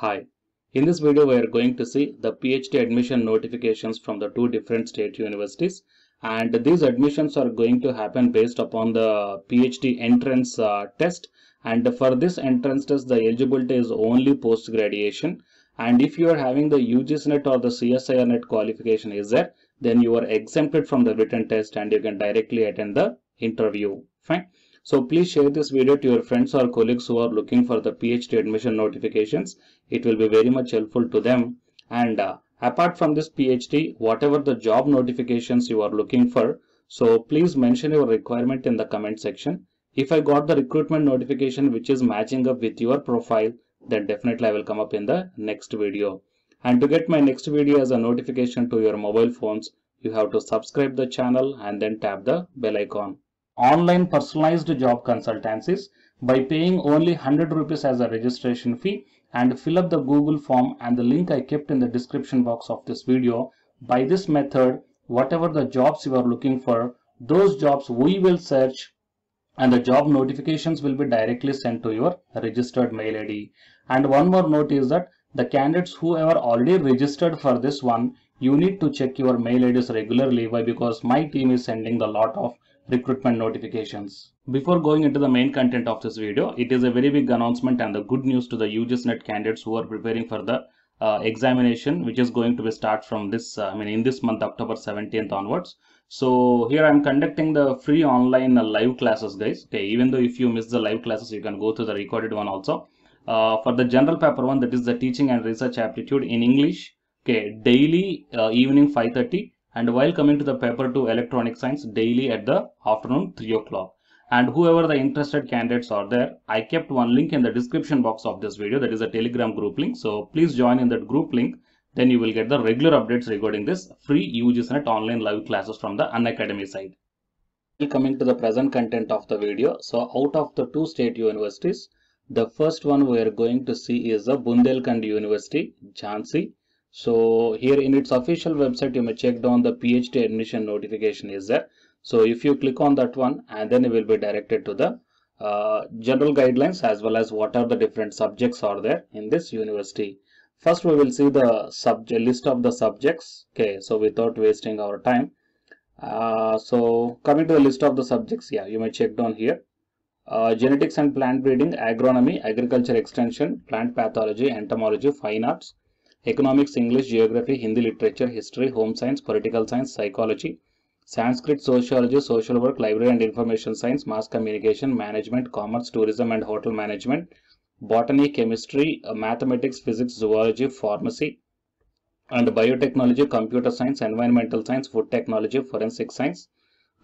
Hi, in this video we are going to see the PhD admission notifications from the two different state universities, and these admissions are going to happen based upon the PhD entrance test. And for this entrance test the eligibility is only post graduation, and if you are having the UGC NET or the CSIR NET qualification is there, then you are exempted from the written test and you can directly attend the interview. Fine. So please share this video to your friends or colleagues who are looking for the PhD admission notifications. It will be very much helpful to them. And apart from this PhD, whatever the job notifications you are looking for, so please mention your requirement in the comment section. If I got the recruitment notification which is matching up with your profile, then definitely I will come up in the next video. And to get my next video as a notification to your mobile phones, you have to subscribe the channel and then tap the bell icon. Online personalized job consultancies by paying only 100 rupees as a registration fee, and fill up the Google form and the link I kept in the description box of this video. By this method, whatever the jobs you are looking for, those jobs we will search and the job notifications will be directly sent to your registered mail ID. And one more note is that the candidates who are already registered for this one, you need to check your mail IDs regularly. Why? Because my team is sending a lot of recruitment notifications. Before going into the main content of this video, it is a very big announcement and the good news to the UGC NET candidates who are preparing for the examination, which is going to be start from this in this month, October 17th onwards. So here I am conducting the free online live classes, guys. Okay, even though if you miss the live classes, you can go to the recorded one also. For the general paper one, that is the teaching and research aptitude in English, okay, daily evening 5:30. And while coming to the paper 2 electronic science, daily at the afternoon 3 o'clock. And whoever the interested candidates are there, I kept one link in the description box of this video, that is a Telegram group link. So please join in that group link, then you will get the regular updates regarding this free UGC NET online live classes from the Unacademy side. Coming to the present content of the video, so out of the two state universities, the first one we are going to see is the Bundelkhand University, Jhansi. So here in its official website, you may check down the PhD admission notification is there. So if you click on that one, and then you will be directed to the general guidelines as well as what are the different subjects are there in this university. First, we will see the list of the subjects. Okay, so without wasting our time. So coming to the list of the subjects, yeah, you may check down here. Genetics and plant breeding, agronomy, agriculture extension, plant pathology, entomology, fine arts, economics, English, geography, Hindi literature, history, home science, political science, psychology, Sanskrit, sociology, social work, library and information science, mass communication, management, commerce, tourism and hotel management, botany, chemistry, mathematics, physics, zoology, pharmacy and biotechnology, computer science, environmental science, food technology, forensic science,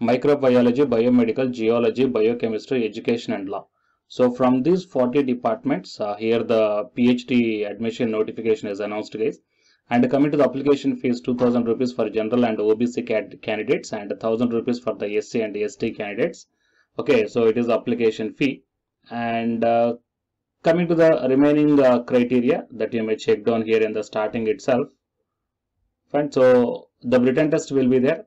microbiology, biomedical, geology, biochemistry, education and law. So from these 40 departments, here the PhD admission notification is announced, guys. And coming to the application fees, 2000 rupees for general and OBC candidates and 1000 rupees for the SC and ST candidates. Okay, so it is application fee. And coming to the remaining criteria that you may check down here in the starting itself. Fine, so the written test will be there.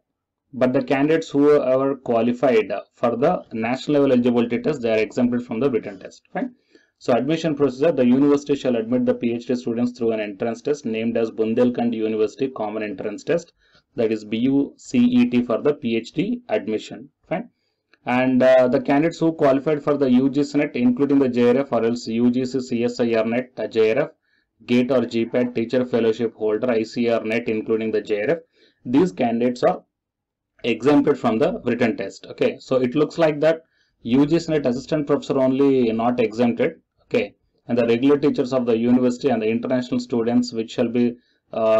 But the candidates who are qualified for the national level eligibility test, they are exempted from the written test. Fine. So admission procedure, the university shall admit the PhD students through an entrance test named as Bundelkhand University Common Entrance Test, that is BUCET for the PhD admission. Fine. And the candidates who qualified for the UGC NET, including the JRF or else UGC CSIR NET, JRF, GATE or GPAT, teacher fellowship holder, ICR NET, including the JRF, these candidates are exempted from the written test. Okay, so it looks like that UGC NET assistant professor only not exempted. Okay, and the regular teachers of the university and the international students which shall be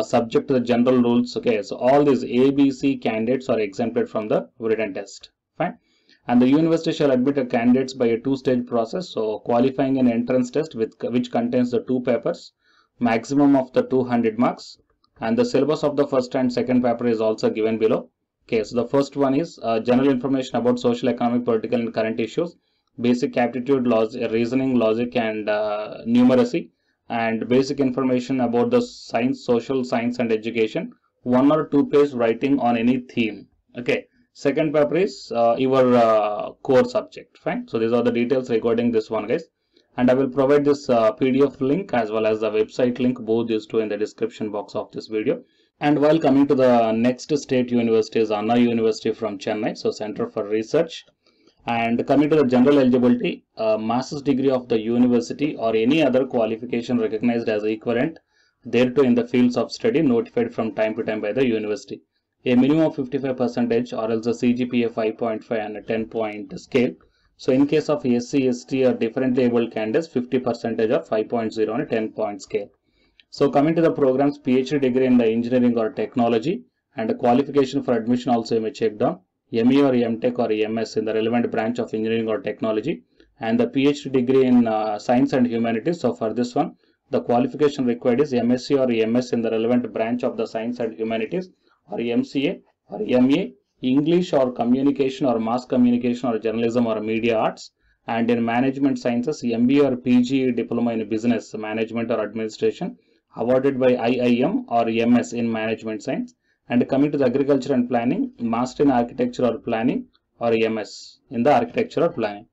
subject to the general rules. Okay, so all these ABC candidates are exempted from the written test. Fine. And the university shall admit the candidates by a two-stage process. So qualifying an entrance test which contains the two papers, maximum of the 200 marks, and the syllabus of the first and second paper is also given below. Okay, so the first one is general information about social, economic, political and current issues, basic aptitude, reasoning, logic and numeracy, and basic information about the science, social science and education, 1 or 2 page writing on any theme. Okay, second paper is your core subject. Fine. So these are the details regarding this one, guys. And I will provide this PDF link as well as the website link, both these two in the description box of this video. And while coming to the next state university is Anna University from Chennai, so Center for Research. And coming to the general eligibility, master's degree of the university or any other qualification recognized as equivalent thereto in the fields of study notified from time to time by the university. A minimum of 55% or else a CGPA 5.5 and a 10-point scale. So in case of SC, ST or differently abled candidates, 50% or 5.0 on a 10-point scale. So coming to the programs, PhD degree in the engineering or technology, and a qualification for admission also you may check down. ME or MTech or MS in the relevant branch of engineering or technology, and the PhD degree in science and humanities. So for this one, the qualification required is MSc or MS in the relevant branch of the science and humanities, or MCA or MA, English or communication or mass communication or journalism or media arts, and in management sciences, MBA or PG diploma in business management or administration awarded by IIM or MS in management science. And coming to the agriculture and planning, master in architecture or planning or MS in the architecture or planning.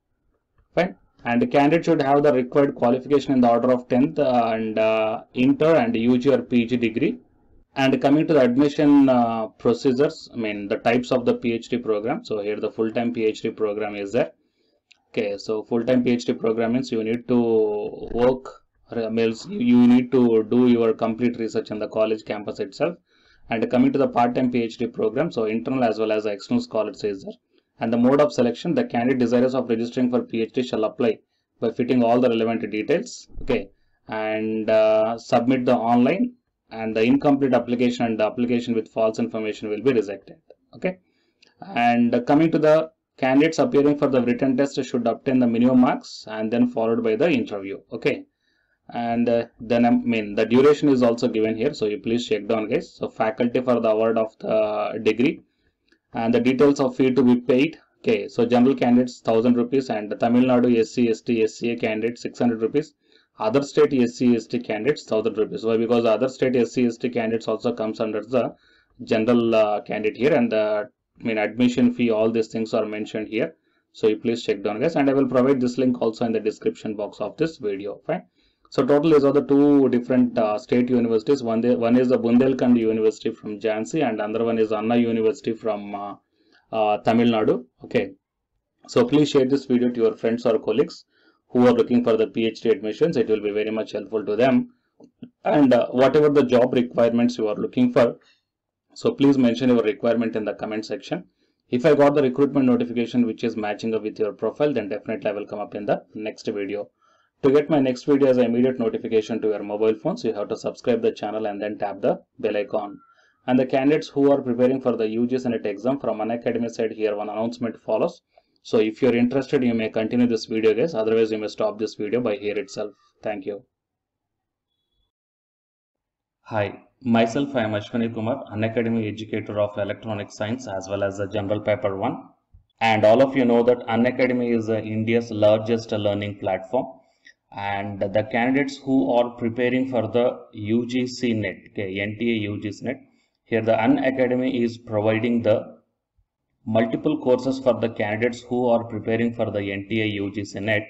Fine. And the candidate should have the required qualification in the order of 10th and inter and UG or PG degree. And coming to the admission procedures, I mean the types of the PhD program. So here the full-time PhD program is there. Okay, so full-time PhD program means you need to work, means you need to do your complete research in the college campus itself. And coming to the part-time PhD program, so internal as well as external scholars is there. And the mode of selection, the candidate desirous of registering for PhD shall apply by fitting all the relevant details. Okay, and submit the online, and the incomplete application and the application with false information will be rejected. Okay, and coming to the candidates appearing for the written test should obtain the minimum marks and then followed by the interview. Okay. And then I mean the duration is also given here, so you please check down, guys. So faculty for the award of the degree and the details of fee to be paid. Okay, so general candidates 1000 rupees and the Tamil Nadu SC, ST, SCA candidates 600 rupees. Other state SC, ST candidates 1000 rupees. Why? Because other state SC, ST candidates also comes under the general candidate here, and the admission fee, all these things are mentioned here. So you please check down, guys, and I will provide this link also in the description box of this video. Fine. So total is of the two different state universities. One is the Bundelkhand University from Jhansi, and another one is Anna University from Tamil Nadu. Okay. So please share this video to your friends or colleagues who are looking for the PhD admissions. It will be very much helpful to them. And whatever the job requirements you are looking for, so please mention your requirement in the comment section. If I got the recruitment notification which is matching up with your profile, then definitely I will come up in the next video. To get my next video as an immediate notification to your mobile phones, you have to subscribe the channel and then tap the bell icon. And the candidates who are preparing for the UG Senate exam from Unacademy side, here one announcement follows. So if you're interested, you may continue this video, guys. Otherwise, you may stop this video by here itself. Thank you. Hi, myself I am Ashwani Kumar, Unacademy educator of Electronic Science as well as the General Paper 1. And all of you know that Unacademy is India's largest learning platform. And the candidates who are preparing for the UGC NET, okay, NTA UGC NET, here the Unacademy is providing the multiple courses for the candidates who are preparing for the NTA UGC NET.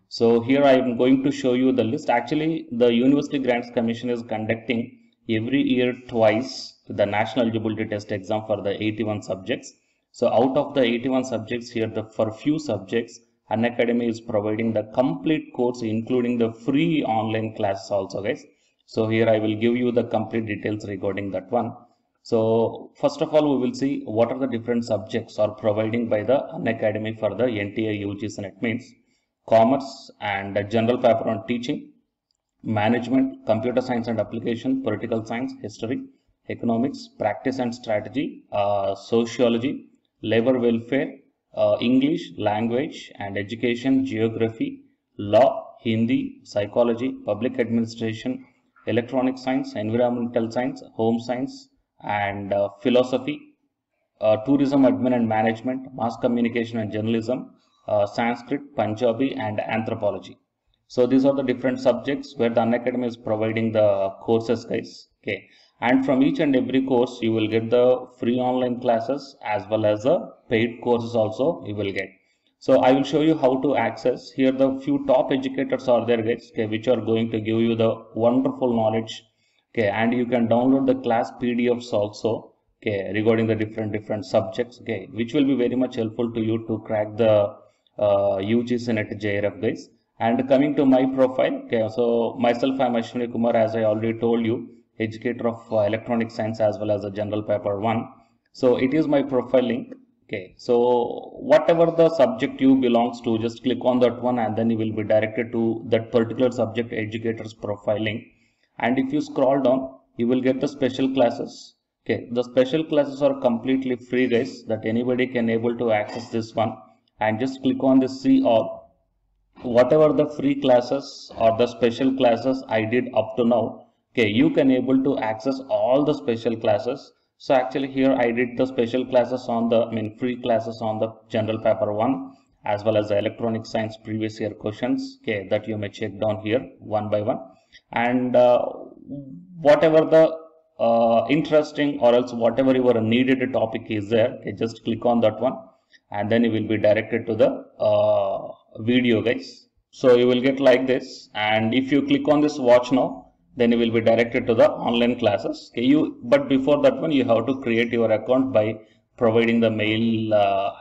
So here I am going to show you the list. Actually, the University Grants Commission is conducting every year twice the National Eligibility Test exam for the 81 subjects. So out of the 81 subjects here, for few subjects, Unacademy is providing the complete course including the free online classes also, guys. So here I will give you the complete details regarding that one. So first of all, we will see what are the different subjects are providing by the Unacademy for the NTA UGC NET, means commerce and general paper on teaching, management, computer science and application, political science, history, economics, practice and strategy, sociology, labor welfare, English, language and education, geography, law, Hindi, psychology, public administration, electronic science, environmental science, home science and philosophy, tourism, admin and management, mass communication and journalism, Sanskrit, Punjabi and anthropology. So these are the different subjects where the Unacademy is providing the courses, guys. Okay. And from each and every course, you will get the free online classes as well as the paid courses also you will get. So I will show you how to access. Here the few top educators are there, guys, okay, which are going to give you the wonderful knowledge. Okay, and you can download the class PDFs also, okay, regarding the different subjects, okay, which will be very much helpful to you to crack the UGC NET JRF, guys. And coming to my profile, okay, so myself, I'm Ashwini Kumar, as I already told you, educator of electronic science as well as a general paper 1. So it is my profile link. Okay, so whatever the subject you belongs to, just click on that one and then you will be directed to that particular subject educator's profile link. And if you scroll down, you will get the special classes. Okay, the special classes are completely free, guys, that anybody can able to access this one. And just click on the see all. Whatever the free classes or the special classes I did up to now, okay, you can able to access all the special classes. So actually here I did the special classes on the, free classes on the general paper 1 as well as the electronic science previous year questions, okay, that you may check down here one by one. And whatever the interesting or else whatever your needed topic is there, okay, just click on that one and then you will be directed to the video, guys. So you will get like this, and if you click on this watch now, then you will be directed to the online classes. Okay, but before that one, you have to create your account by providing the mail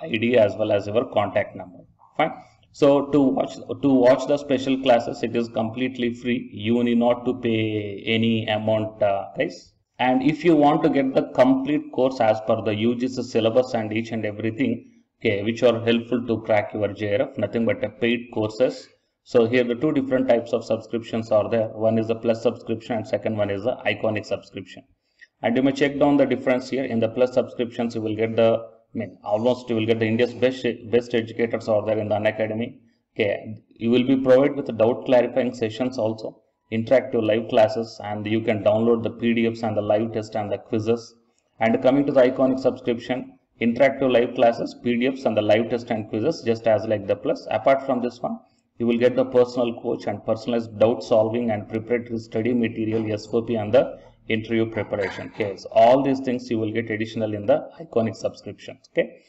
ID as well as your contact number. Fine. So to watch the special classes, it is completely free. You need not to pay any amount, guys. And if you want to get the complete course as per the UGC syllabus and each and everything, okay, which are helpful to crack your JRF, nothing but a paid courses. So here the two different types of subscriptions are there. One is the plus subscription and second one is the iconic subscription. And you may check down the difference here. In the plus subscriptions, you will get the, almost you will get the India's best educators are there in the Unacademy. Okay, you will be provided with the doubt clarifying sessions also, interactive live classes, and you can download the PDFs and the live test and the quizzes. And coming to the iconic subscription, interactive live classes, PDFs and the live test and quizzes, just as like the plus. Apart from this one, you will get the personal coach and personalized doubt solving and preparatory study material, SOP, and the interview preparation. Okay, so all these things you will get additional in the iconic subscription. Okay.